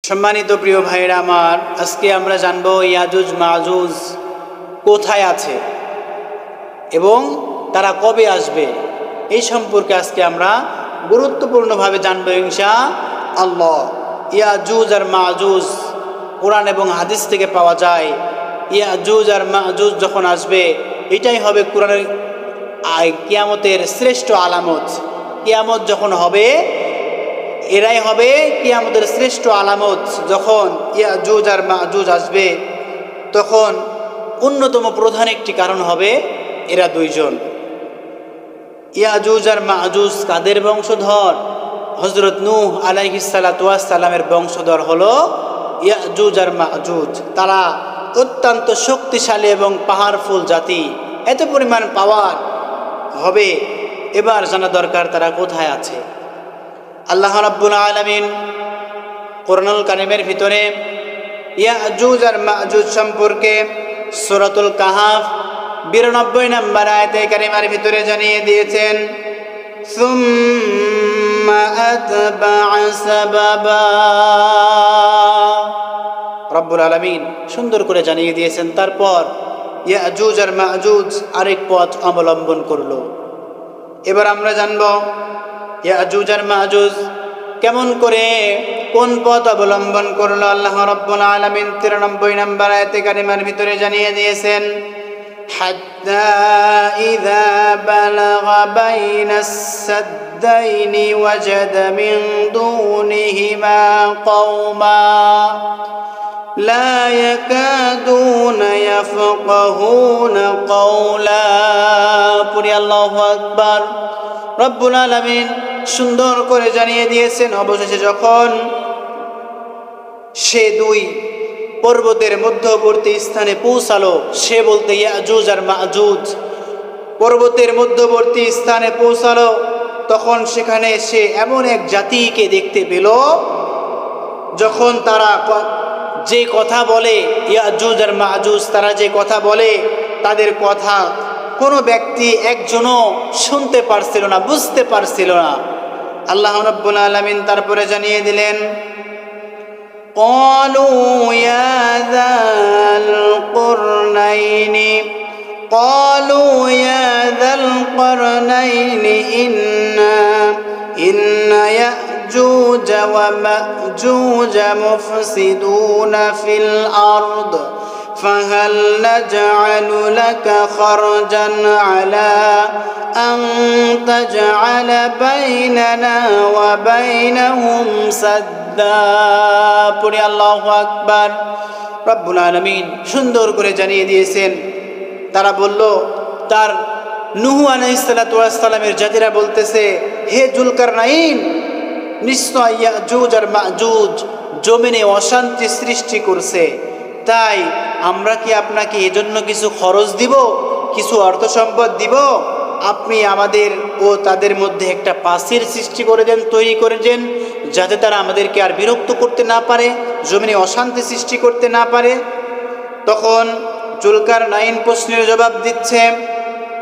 সম্মানিত প্রিয় ভাইরা আমার, আজকে আমরা জানবো ইয়াজুজ মাজুজ কোথায় আছে এবং তারা কবে আসবে। এই সম্পর্কে আজকে আমরা গুরুত্বপূর্ণভাবে জানবো ইনশাআল্লাহ। ইয়াজুজ আর মাজুজ কোরআন এবং হাদিস থেকে পাওয়া যায়। ইয়াজুজ আর মাজুজ যখন আসবে, এটাই হবে কোরআনের কিয়ামতের শ্রেষ্ঠ আলামত। কিয়ামত যখন হবে, এরাই হবে কিয়ামতের শ্রেষ্ঠ আলামত। যখন ইয়াজুজ আর মাজুজ আসবে, তখন অন্যতম প্রধান একটি কারণ হবে এরা দুইজন। ইয়াজুজ আর মাজুজ কাদের বংশধর? হযরত নূহ আলাইহিস সালাতু ওয়াস সালামের বংশধর হলো ইয়াজুজ আর মাজুজ। তারা অত্যন্ত শক্তিশালী এবং পাওয়ারফুল জাতি, এত পরিমাণ পাওয়ার হবে। এবার জানা দরকার তারা কোথায় আছে। আল্লাহ রাব্বুল আলামিন কুরআনুল কারীমের ভিতরে ইয়াজুজ আর মাজুজ সম্পর্কে সূরাতুল কাহাফ 92 নম্বর আয়াতে কারিমার ভিতরে জানিয়ে দিয়েছেন, সুম্মা আতবা'a সাবাবা। রব্বুল আলামিন সুন্দর করে জানিয়ে দিয়েছেন, তারপর ইয়াজুজ আর মাজুজ আরেক পথ অবলম্বন করলো। এবার আমরা জানব ইয়াজুজ আর মাজুজ কেমন করে কোন পথ অবলম্বন করলো। আল্লাহ রাব্বুল আলামিন 93 নম্বর আয়াতে কারিমার ভিতরে জানিয়ে দিয়েছেন, হাত্তা ইযা বালাগা বাইনাস সাদ্দাইনি ওয়াজাদা মিন দুনিহিমা কওমা লা ইয়াকাদুনা ইয়াফকাহুনা কওলা। পুরি আল্লাহু আকবার। রব্বুল আলামিন সুন্দর করে জানিয়ে দিয়েছেন, অবশেষে যখন সে দুই পর্বতের মধ্যবর্তী স্থানে পৌঁছালো, সে বলতে ইয়াজুজ আর মাজুজ পর্বতের মধ্যবর্তী স্থানে পৌঁছালো, তখন সেখানে সে এমন এক জাতিকে দেখতে পেল, যখন তারা যে কথা বলে, ইয়াজুজ আর মাজুজ তারা যে কথা বলে, তাদের কথা কোনো ব্যক্তি একজনও শুনতে পারছিল না, বুঝতে পারছিল না। আল্লাহ রাব্বুল আলামিন তারপরে জানিয়ে দিলেন, ক্বালু ইয়া যাল কুরনাইনি ক্বালু ইয়া যাল কুরনাইনি ইন্না ইয়াজুজ ওয়া মাজুজ মুফসিদুনা ফিল আরদ فهل نجعل لك خرجا على أن تجعل بيننا وبينهم سدا। পড়ি আল্লাহু আকবার। রব্বুল আলামিন সুন্দর করে জানিয়ে দিয়েছেন, তারা বলল, তার নূহ আলাইহিস সালাতু ওয়াস সালামের জাতিরা বলতেছে, হে জুলকারনাইন, নিশ্চয় ইয়াজুজ আর মাজুজ জমিনে অশান্তি সৃষ্টি করছে, তাই আমরা কি আপনাকে এজন্য কিছু খরচ দিব, কিছু অর্থ সম্পদ দিব? আপনি আমাদের ও তাদের মধ্যে একটা পাশের সৃষ্টি করে দেন, তৈরি করে দেন, যাতে তারা আমাদেরকে আর বিরক্ত করতে না পারে, জমিনে অশান্তি সৃষ্টি করতে না পারে। তখন জুলকারনাইন প্রশ্নের জবাব দিচ্ছে,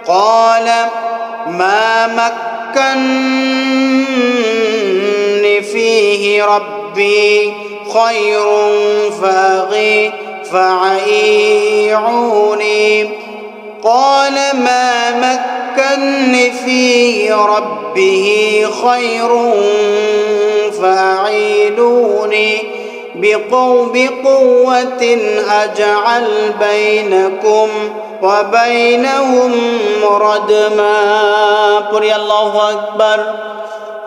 ক্বালা মা মাক্কান্নি ফীহি রাব্বি খায়রুন فأعينوني قال ما مكنني فيه ربه خير فأعينوني بقوة أجعل بينكم وبينهم ردما। পড়ি আল্লাহু আকবার।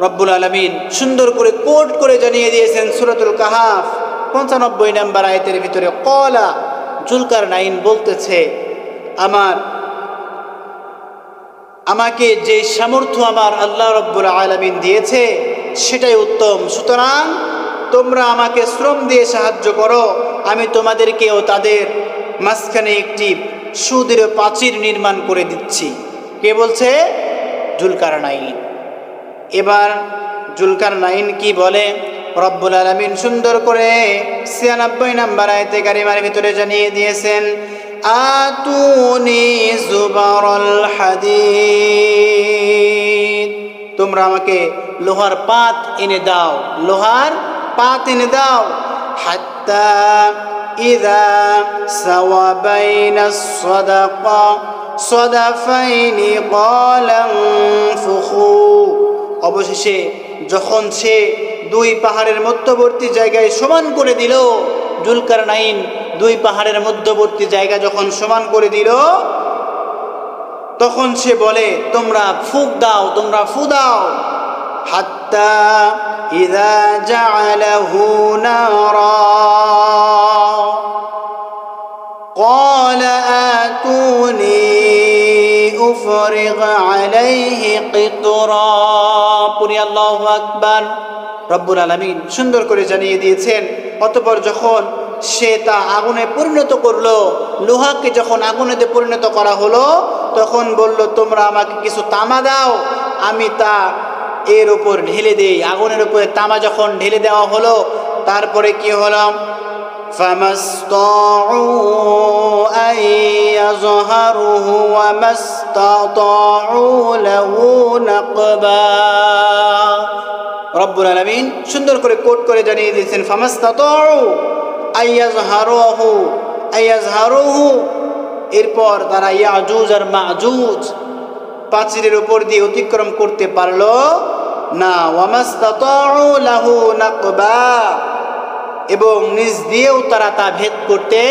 রব্বুল আলামিন সুন্দর করে কোট করে জানিয়ে দিয়েছেন সূরাতুল কাহাফ 95 নম্বর আয়াতের ভিতরে, ক্বালা, জুলকারনাইন বলতেছে, আমাকে যে সামর্থ্য আমার আল্লাহ রাব্বুল আলামিন দিয়েছে সেটাই উত্তম, সুতরাং তোমরা আমাকে শ্রম দিয়ে সাহায্য করো, আমি তোমাদেরকে ও তাদের মাঝখানে একটি সুদৃঢ় প্রাচীর নির্মাণ করে দিচ্ছি। কে বলছে? জুলকারনাইন। এবার জুলকারনাইন কি বলে? রব্বুল আলামিন সুন্দর করে 96 নম্বর আয়াতে কারিমার ভিতরে জানিয়ে দিয়েছেন, আতুনি জুবারুল হাদিদ, তোমরা আমাকে লোহার পাত এনে দাও, লোহার পাত এনে দাও। হাত্তা ইযা সাওয়া বাইনাস সাদাফাইনি ক্বালা ফুখু। অবশেষে যখন সে দুই পাহাড়ের মধ্যবর্তী জায়গায় সমান করে দিল, জুলকারনাইন দুই পাহাড়ের মধ্যবর্তী জায়গা যখন সমান করে দিল, তখন সে বলে তোমরা ফুঁক দাও, তোমরা ফু দাও। হাত্তা ইযা জাআলাহু নারা ক্বালা আতুনি উফরিগ আলাইহি কিতরা। পুরি আল্লাহু আকবার। রব্বুল আলামিন সুন্দর করে জানিয়ে দিয়েছেন, অতঃপর যখন সে তা আগুনে পরিণত করলো, লোহাকে যখন আগুনেতে পরিণত করা হলো, তখন বলল তোমরা আমাকে কিছু তামা দাও, আমি তা এর উপর ঢেলে দেই। আগুনের উপরে তামা যখন ঢেলে দেওয়া হলো, তারপরে কি হলো? ফামাসতাউ আন ইয়াযহারুহু ওয়া মাসতাতাউ লাহু নাকবা। রব্বুল আলামিন সুন্দর করে কোট করে জানিয়ে দিয়েছেন, ফামাসতাতাউ আন ইয়াযহারুহু। এরপর তারা ইয়াজুজ আর মাজুজ প্রাচীরের উপর দিয়ে অতিক্রম করতে পারল না। ওয়ামাসতাতাউ লাহু নাকবা, এবং নিজ দিয়েও তারা তা ভেদ করতে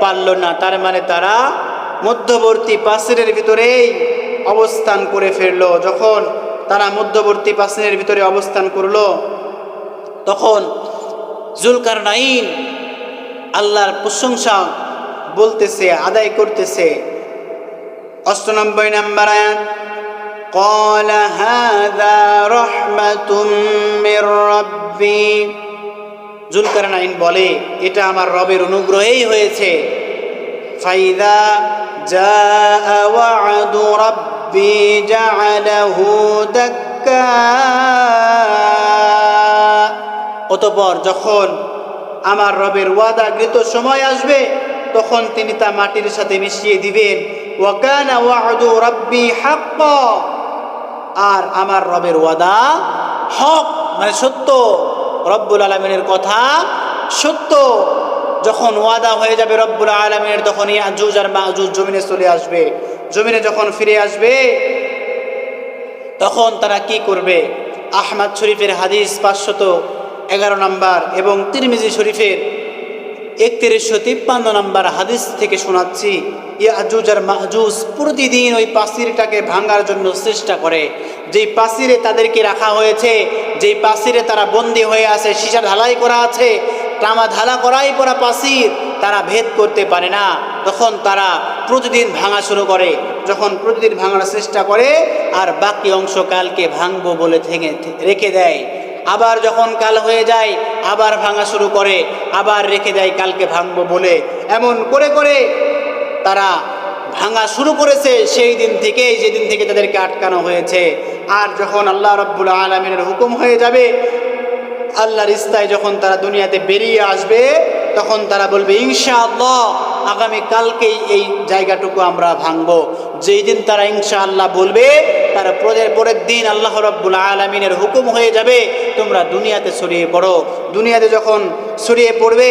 পারল না। তার মানে তারা মধ্যবর্তী প্রাচীরের ভিতরেই অবস্থান করে ফেলল। যখন তারা মধ্যবর্তী প্রাচীরের ভিতরে অবস্থান করল, তখন জুলকারনাইন আল্লাহর প্রশংসা বলতেছে, আদায় করতেছে। ৯৮ নম্বর আয়াত, قال هذا رحمة من ربي। জুলকারনাইন বলে এটা আমার রবের অনুগ্রহেই হয়েছে। ফাইদা জাআ ওয়া'দু রাব্বি জা'আলাহু দাক্কা। অতঃপর যখন আমার রবের ওয়াদাকৃত সময় আসবে, তখন তিনি তা মাটির সাথে মিশিয়ে দিবেন। ওয়া কানা ওয়া'দু রাব্বি হাক্কা। আর আমার রবের ওয়াদা হক, মানে সত্য। রব্বুল আলামিনের কথা সত্য। যখন ওয়াদা হয়ে যাবে রব্বুল আলামিনের, তখন ইয়াজুজ আর মাজুজ জমিনে চলে আসবে। জমিনে যখন ফিরে আসবে, তখন তারা কি করবে? আহমদ শরীফের হাদিস ৫১১ নম্বর এবং তিরমিজি শরীফের ৩১৫৩ নম্বর হাদিস থেকে শোনাচ্ছি। ইয়াজুজ আর মাজুজ প্রতিদিন ওই প্রাচীরটাকে ভাঙার জন্য চেষ্টা করে। যেই প্রাচীরে তাদেরকে রাখা হয়েছে, যেই প্রাচীরে তারা বন্দী হয়ে আছে, সীসা ঢালাই করা আছে, তামা ঢালা করাই পড়া প্রাচীর, তারা ভেদ করতে পারে না। তখন তারা প্রতিদিন ভাঙা শুরু করে। যখন প্রতিদিন ভাঙার চেষ্টা করে, আর বাকি অংশ কালকে ভাঙবো বলে রেখে দেয়। আবার যখন কাল হয়ে যায়, আবার ভাঙা শুরু করে, আবার রেখে দেয় কালকে ভাঙবো বলে। এমন করে করে তারা ভাঙা শুরু করেছে সেই দিন থেকেই, যেদিন থেকে তাদেরকে আটকানো হয়েছে। আর যখন আল্লাহ রাব্বুল আলামিনের হুকুম হয়ে যাবে, আল্লাহর ইচ্ছায় যখন তারা দুনিয়াতে বেরিয়ে আসবে, তখন তারা বলবে ইনশাআল্লাহ আগামী কালকেই এই জায়গাটুকু আমরা ভাঙবো। যেই দিন তারা ইনশাআল্লাহ বলবে, তার পরের দিন আল্লাহ রাব্বুল আলামিনের হুকুম হয়ে যাবে, তোমরা দুনিয়াতে ছড়িয়ে পড়ো। দুনিয়াতে যখন ছড়িয়ে পড়বে,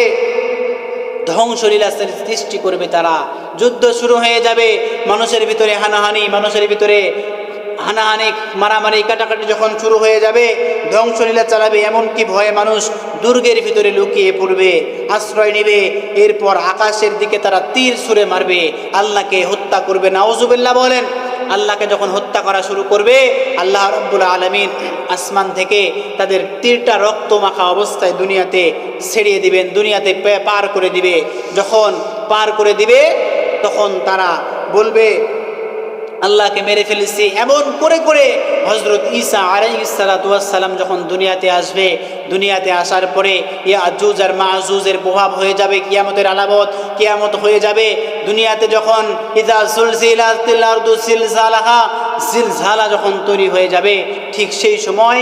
ধ্বংসলীলা সৃষ্টি করবে তারা। যুদ্ধ শুরু হয়ে যাবে, মানুষের ভিতরে হানাহানি, মানুষের ভিতরে হানাহানি, মারামারি, কাটাকাটি যখন শুরু হয়ে যাবে, ধ্বংসলীলা চালাবে। এমনকি ভয়ে মানুষ দুর্গের ভিতরে লুকিয়ে পড়বে, আশ্রয় নেবে। এরপর আকাশের দিকে তারা তীর ছুঁড়ে মারবে, আল্লাহকে হত্যা করবে। নাউজুবিল্লাহ বলেন। আল্লাহকে যখন হত্যা করা শুরু করবে, আল্লাহ রাব্বুল আলামিন আসমান থেকে তাদের তীরটা রক্ত মাখা অবস্থায় দুনিয়াতে ছেড়িয়ে দিবেন, দুনিয়াতে পার করে দিবে। যখন পার করে দিবে, তখন তারা বলবে আল্লাহকে মেরে ফেলেছি। এমন করে করে হযরত ঈসা আলাইহিস সালাতু ওয়াস সালাম যখন দুনিয়াতে আসবে, দুনিয়াতে আসার পরে ইয়াজুজ আর মাজুজের প্রভাব হয়ে যাবে, কিয়ামতের আলামত, কিয়ামত হয়ে যাবে। দুনিয়াতে যখন ইযা সুলজিলাতিল আরদু জিলজালাহা, জিলজালা যখন তৈরি হয়ে যাবে, ঠিক সেই সময়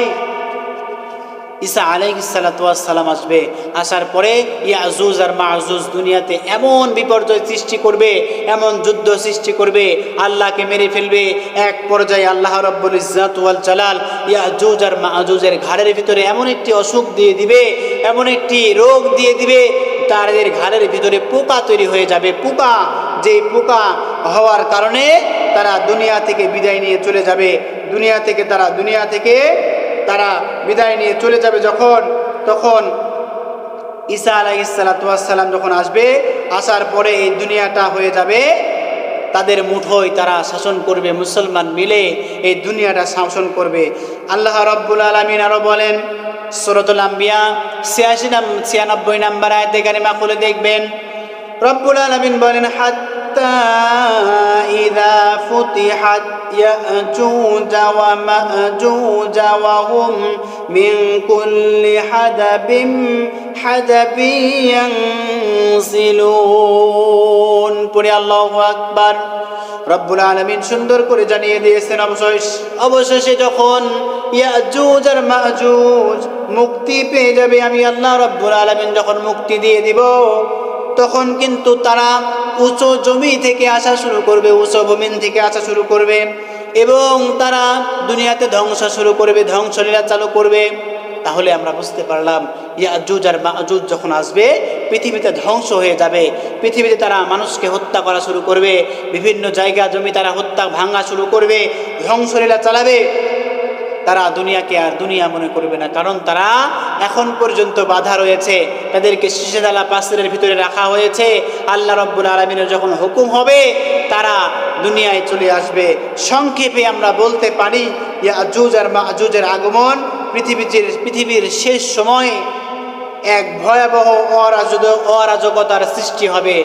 ঈসা আলাইহিস সালাতু ওয়াস সালাম আসবে। আসার পরে ইয়াজুজ আর মাজুজ দুনিয়াতে এমন বিপর্যয় সৃষ্টি করবে, এমন যুদ্ধ সৃষ্টি করবে, আল্লাহকে মেরে ফেলবে। এক পর্যায়ে আল্লাহ রাব্বুল ইজ্জাত ওয়াল জালাল ইয়াজুজ আর মাজুজের ঘাড়ের ভিতরে এমন একটি অসুখ দিয়ে দিবে, এমন একটি রোগ দিয়ে দিবে, তাদের ঘাড়ের ভিতরে পোকা তৈরি হয়ে যাবে। পোকা, যে পোকা হওয়ার কারণে তারা দুনিয়া থেকে বিদায় নিয়ে চলে যাবে। দুনিয়া থেকে তারা বিদায় নিয়ে চলে যাবে যখন, তখন ঈসা আলাইহিস সালাতু ওয়াস সালাম যখন আসবে, আসার পরে এই দুনিয়াটা হয়ে যাবে তাদের মুঠোয়, তারা শাসন করবে, মুসলমান মিলে এই দুনিয়াটা শাসন করবে। আল্লাহ রাব্বুল আলামিন আরো বলেন সূরাতুল আম্বিয়া 96 নম্বর আয়াতে কারিমা খুলে দেখবেন, রব্বুল আলামিন বলেন হাত্তা ইযা ফুতিহাত ইয়াজুজ ওয়া মাজুজ ওয়া হুম মিন কুল্লি হাদাবিন ইয়ানসিলুন। পড়ে আল্লাহু আকবার। রব্বুল আলামিন সুন্দর করে জানিয়ে দিয়েছেন অবশেষে যখন ইয়াজুজ আর মাজুজ মুক্তি পেয়ে যাবে, আমি আল্লাহ রব্বুল আলামিন যখন মুক্তি দিয়ে দিব, তখন কিন্তু তারা উঁচু জমি থেকে আসা শুরু করবে, উঁচু ভূমি থেকে আসা শুরু করবে এবং তারা দুনিয়াতে ধ্বংস শুরু করবে, ধ্বংসলীলা চালু করবে। তাহলে আমরা বুঝতে পারলাম ইয়াজুজ আর মাজুজ যখন আসবে পৃথিবীতে ধ্বংস হয়ে যাবে। পৃথিবীতে তারা মানুষকে হত্যা করা শুরু করবে, বিভিন্ন জায়গা জমি তারা হত্যা ভাঙা শুরু করবে, ধ্বংসলীলা চালাবে। তারা দুনিয়াকে আর দুনিয়া মনে করবে না, কারণ তারা এখন পর্যন্ত বাধা রয়েছে, তাদেরকে শিশেদালা পাথরের ভিতরে রাখা হয়েছে। আল্লাহ রাব্বুল আলামিনের যখন হুকুম হবে তারা দুনিয়ায় চলে আসবে। সংক্ষেপে আমরা বলতে পারি ইয়াজুজ আর মাজুজের আগমন পৃথিবীর শেষ সময়ে এক ভয়াবহ অরাজকতার সৃষ্টি হবে,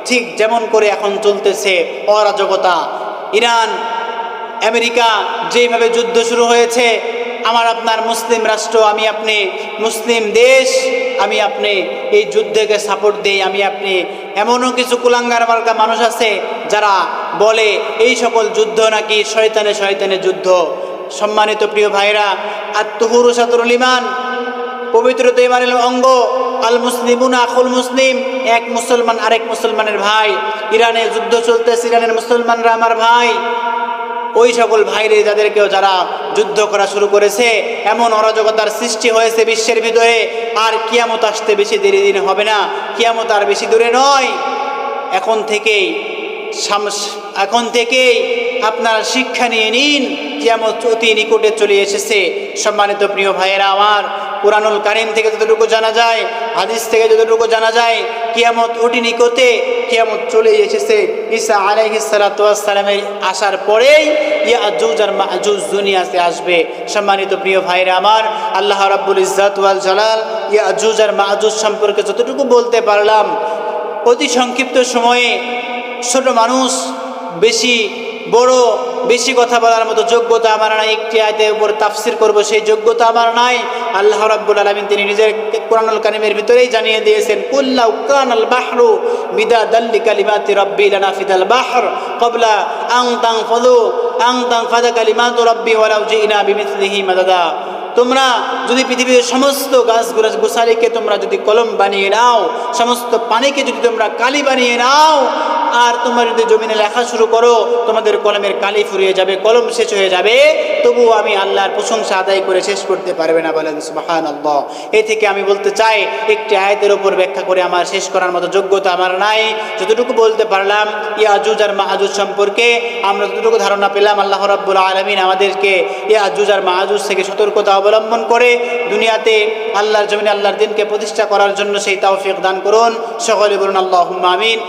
ঠিক যেমন করে এখন চলতেছে অরাজকতা। ইরান আমেরিকা যেভাবে যুদ্ধ শুরু হয়েছে, আমার আপনার মুসলিম রাষ্ট্র, আমি আপনি মুসলিম দেশ, আমি আপনি এই যুদ্ধকে সাপোর্ট দেই, আমি আপনি। এমনও কিছু কুলাঙ্গার মার্কা মানুষ আছে যারা বলে এই সকল যুদ্ধ নাকি শয়তানের যুদ্ধ। সম্মানিত প্রিয় ভাইরা, আত-তুহুরু শাতরুল ঈমান, পবিত্রতা ঈমানের অঙ্গ। আল মুসলিমুনা আখুল মুসলিম, এক মুসলমান আরেক মুসলমানের ভাই। ইরানে যুদ্ধ চলতেছে, ইরানের মুসলমানরা আমার ভাই। ওই সকল ভাইরে যাদেরকেও যারা যুদ্ধ করা শুরু করেছে, এমন অরাজকতার সৃষ্টি হয়েছে বিশ্বের ভিতরে। আর কিয়ামত আসতে বেশি দেরি দিন হবে না, কিয়ামত আর বেশি দূরে নয়। এখন থেকেই আপনারা শিক্ষা নিয়ে নিন, কিয়ামত অতি নিকটে চলে এসেছে। সম্মানিত প্রিয় ভাইয়েরা আমার, কুরআনুল কারীম থেকে যতটুকু জানা যায়, হাদিস থেকে যতটুকু জানা যায়, কিয়ামত অতি নিকটে, কিয়ামত চলে এসেছে। ঈসা আলাইহিস সালাতু ওয়াস সালামের আসার পরেই ইয়াজুজ আর মাজুজ দুনিয়াতে আসবে। সম্মানিত প্রিয় ভাইরা আমার, আল্লাহ রাব্বুল ইজ্জাত ওয়াল জালাল ইয়াজুজ আর মাজুজ সম্পর্কে যতটুকু বলতে পারলাম অতি সংক্ষিপ্ত সময়ে। ছোট মানুষ, বেশি কথা বলার মতো যোগ্যতা আমার নাই, একটি আয়াতের উপর তাফসীর করব সেই যোগ্যতা আমার নাই। আল্লাহ রাব্বুল আলামিন তিনি নিজের কুরআনুল কারীমের ভিতরেই জানিয়ে দিয়েছেন, কুল্লাউ কানাল বাহরু মিদাদাল লিকালিমাতি রাব্বি লানাফিদাল বাহর ক্বাবলা আন তানফাদা কালিমাতু রাব্বি ওয়ালাউ জিনা বিমিসলিহি মাদাদা। তোমরা যদি পৃথিবীর সমস্ত গোছালিকে তোমরা যদি কলম বানিয়ে নাও, সমস্ত পানিকে যদি তোমরা কালি বানিয়ে নাও, আর তোমরা যদি জমিনে লেখা শুরু করো, তোমাদের কলমের কালি ফুরিয়ে যাবে, কলম শেষ হয়ে যাবে, তবুও আমি আল্লাহর প্রশংসা আদায় করে শেষ করতে পারবে না। বলেন সুবহানাল্লাহ। এই থেকে আমি বলতে চাই, একটি আয়াতের উপর ব্যাখ্যা করে আমার শেষ করার মতো যোগ্যতা আমার নাই। যতটুকু বলতে পারলাম ইয়াজুজ আর মাজুজ সম্পর্কে, আমরা যতটুকু ধারণা পেলাম, আল্লাহ রাব্বুল আলামিন আমাদেরকে ইয়াজুজ আর মাজুজ থেকে সতর্কতা অবলম্বন করে দুনিয়াতে আল্লাহর জমিনে আল্লাহর দ্বীনকে প্রতিষ্ঠা করার জন্য সেই তৌফিক দান করুন। সকলে বলুন আল্লাহুম্মা আমিন।